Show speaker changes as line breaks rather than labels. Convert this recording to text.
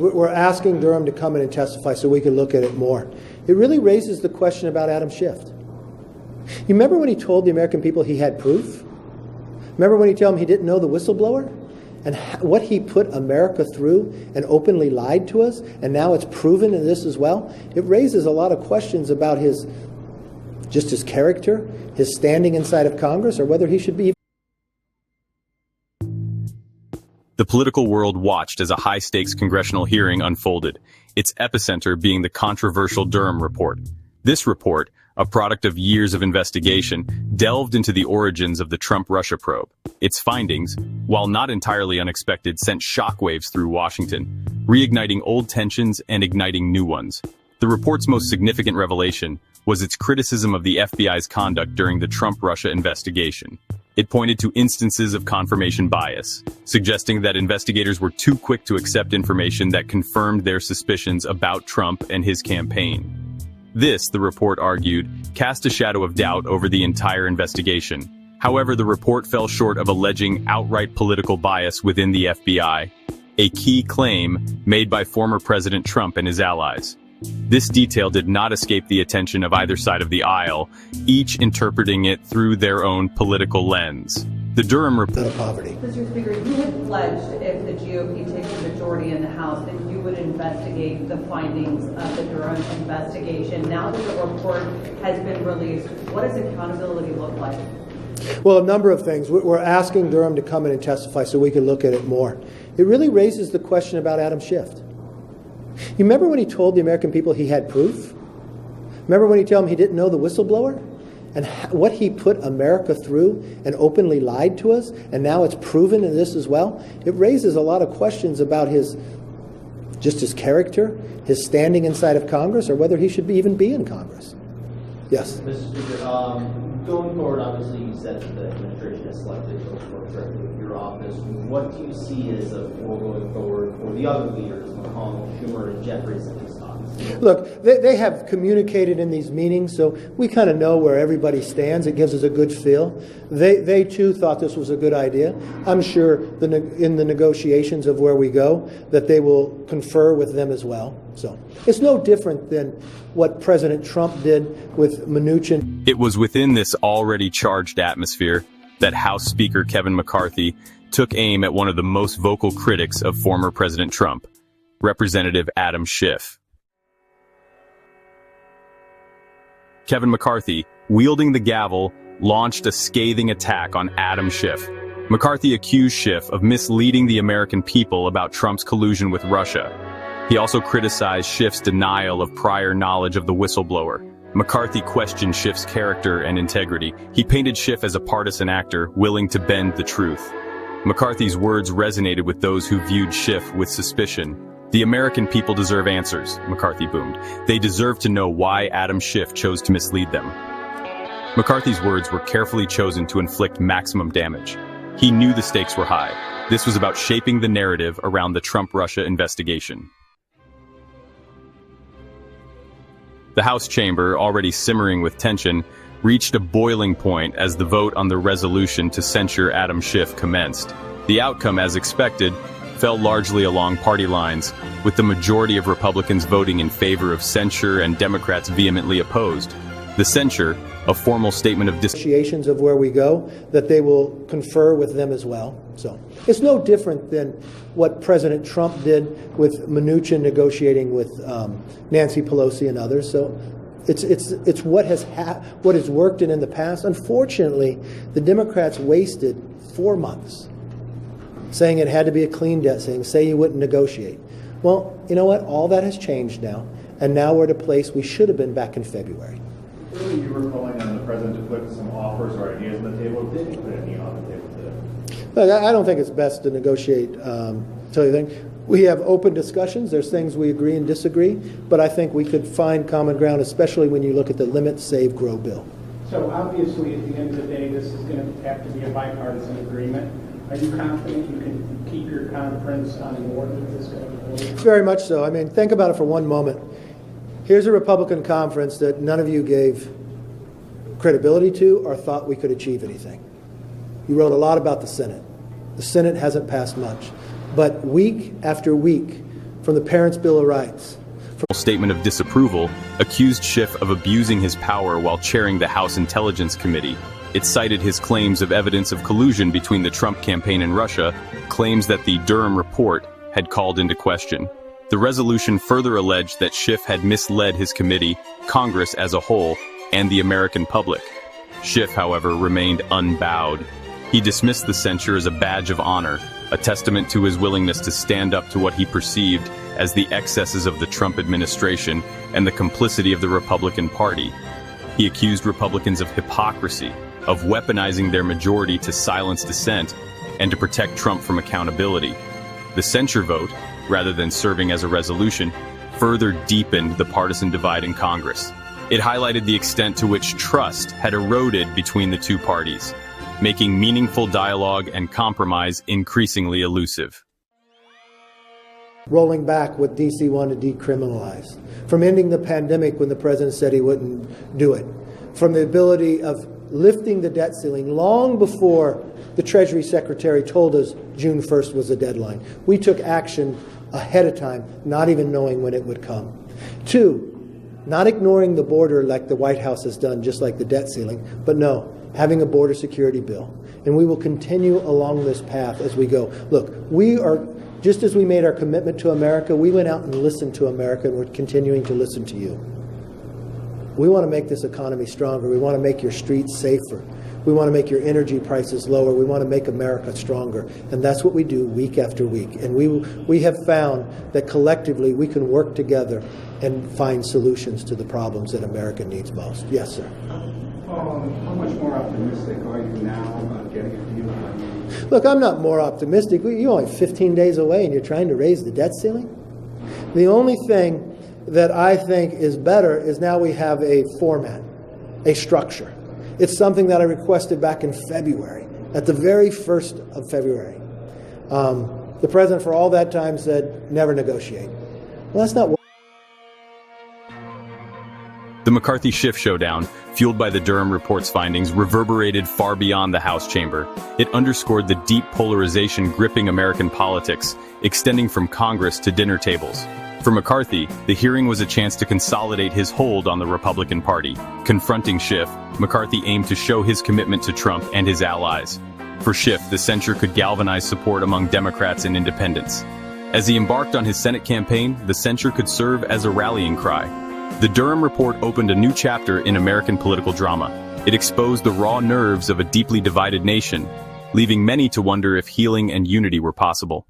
We're asking Durham to come in and testify so we can look at it more. It really raises the question about Adam Schiff. You remember when he told the American people he had proof? Remember when he told them he didn't know the whistleblower? And what he put America through and openly lied to us, and now it's proven in this as well? It raises a lot of questions about his character, his standing inside of Congress, or whether he should be.
The political world watched as a high-stakes congressional hearing unfolded, its epicenter being the controversial Durham report. This report, a product of years of investigation, delved into the origins of the Trump-Russia probe. Its findings, while not entirely unexpected, sent shockwaves through Washington, reigniting old tensions and igniting new ones. The report's most significant revelation was its criticism of the FBI's conduct during the Trump-Russia investigation. It pointed to instances of confirmation bias, suggesting that investigators were too quick to accept information that confirmed their suspicions about Trump and his campaign. This, the report argued, cast a shadow of doubt over the entire investigation. However, the report fell short of alleging outright political bias within the FBI, a key claim made by former President Trump and his allies. This detail did not escape the attention of either side of the aisle, each interpreting it through their own political lens. The Durham report
of poverty.
Mr. Speaker, you had pledged if the GOP takes the majority in the House that you would investigate the findings of the Durham investigation. Now that the report has been released, what does accountability look like?
Well, a number of things. We're asking Durham to come in and testify so we can look at it more. It really raises the question about Adam Schiff. You remember when he told the American people he had proof? Remember when he told them he didn't know the whistleblower? And what he put America through and openly lied to us, and now it's proven in this as well? It raises a lot of questions about his character, his standing inside of Congress, or whether he should even be in Congress. Yes?
Mr. Speaker, going forward, obviously you said that the administration has selected folks to work directly with your office. What do you see as a role going forward for the other leaders, McConnell, Schumer, and Jeffries at these times?
Look, they have communicated in these meetings, so we kind of know where everybody stands. It gives us a good feel. They too thought this was a good idea. I'm sure in the negotiations of where we go that they will confer with them as well. So it's no different than what President Trump did with Mnuchin.
It was within this already charged atmosphere that House Speaker Kevin McCarthy took aim at one of the most vocal critics of former President Trump, Representative Adam Schiff. Kevin McCarthy, wielding the gavel, launched a scathing attack on Adam Schiff. McCarthy accused Schiff of misleading the American people about Trump's collusion with Russia. He also criticized Schiff's denial of prior knowledge of the whistleblower. McCarthy questioned Schiff's character and integrity. He painted Schiff as a partisan actor, willing to bend the truth. McCarthy's words resonated with those who viewed Schiff with suspicion. The American people deserve answers, McCarthy boomed. They deserve to know why Adam Schiff chose to mislead them. McCarthy's words were carefully chosen to inflict maximum damage. He knew the stakes were high. This was about shaping the narrative around the Trump-Russia investigation. The House chamber, already simmering with tension, reached a boiling point as the vote on the resolution to censure Adam Schiff commenced. The outcome, as expected, fell largely along party lines, with the majority of Republicans voting in favor of censure and Democrats vehemently opposed. The censure, a formal statement of
negotiations of where we go, that they will confer with them as well. So it's no different than what President Trump did with Mnuchin negotiating with Nancy Pelosi and others. So it's what has worked in the past. Unfortunately, the Democrats wasted 4 months saying it had to be a clean debt, say you wouldn't negotiate. Well, you know what? All that has changed now, and now we're at a place we should have been back in February.
Clearly, you were calling on the president to put some offers or ideas on the table. Did he put any on the table today?
Look, I don't think it's best to negotiate. Tell you the thing, we have open discussions. There's things we agree and disagree, but I think we could find common ground, especially when you look at the Limit, Save, Grow bill.
So obviously, at the end of the day, this is going to have to be a bipartisan agreement. Are you confident you can keep your conference on board with this going forward?
Very much so. I mean, think about it for one moment. Here's a Republican conference that none of you gave credibility to or thought we could achieve anything. You wrote a lot about the Senate. The Senate hasn't passed much. But week after week, from the Parents' Bill of Rights.
Statement of disapproval accused Schiff of abusing his power while chairing the House Intelligence Committee. It cited his claims of evidence of collusion between the Trump campaign and Russia, claims that the Durham report had called into question. The resolution further alleged that Schiff had misled his committee, Congress as a whole, and the American public. Schiff, however, remained unbowed. He dismissed the censure as a badge of honor, a testament to his willingness to stand up to what he perceived as the excesses of the Trump administration and the complicity of the Republican Party. He accused Republicans of hypocrisy, of weaponizing their majority to silence dissent and to protect Trump from accountability. The censure vote, rather than serving as a resolution, further deepened the partisan divide in Congress. It highlighted the extent to which trust had eroded between the two parties, making meaningful dialogue and compromise increasingly elusive.
Rolling back what D.C. wanted to decriminalize, from ending the pandemic when the president said he wouldn't do it, from the ability of lifting the debt ceiling long before the Treasury Secretary told us June 1st was the deadline. We took action ahead of time, not even knowing when it would come. 2, not ignoring the border like the White House has done, just like the debt ceiling, but no, having a border security bill. And we will continue along this path as we go. Look, we are, just as we made our commitment to America, we went out and listened to America, and we're continuing to listen to you. We want to make this economy stronger. We want to make your streets safer. We want to make your energy prices lower. We want to make America stronger. And that's what we do week after week. And we have found that collectively we can work together and find solutions to the problems that America needs most. Yes, sir.
How much more optimistic are you now about getting a deal?
Look, I'm not more optimistic. You're only 15 days away and you're trying to raise the debt ceiling? The only thing that I think is better is now we have a format, a structure. It's something that I requested back in February, at the very 1st of February. The president for all that time said, never negotiate. Well, that's not what.
The McCarthy-Schiff showdown, fueled by the Durham report's findings, reverberated far beyond the House chamber. It underscored the deep polarization gripping American politics, extending from Congress to dinner tables. For McCarthy, the hearing was a chance to consolidate his hold on the Republican Party. Confronting Schiff, McCarthy aimed to show his commitment to Trump and his allies. For Schiff, the censure could galvanize support among Democrats and independents. As he embarked on his Senate campaign, the censure could serve as a rallying cry. The Durham report opened a new chapter in American political drama. It exposed the raw nerves of a deeply divided nation, leaving many to wonder if healing and unity were possible.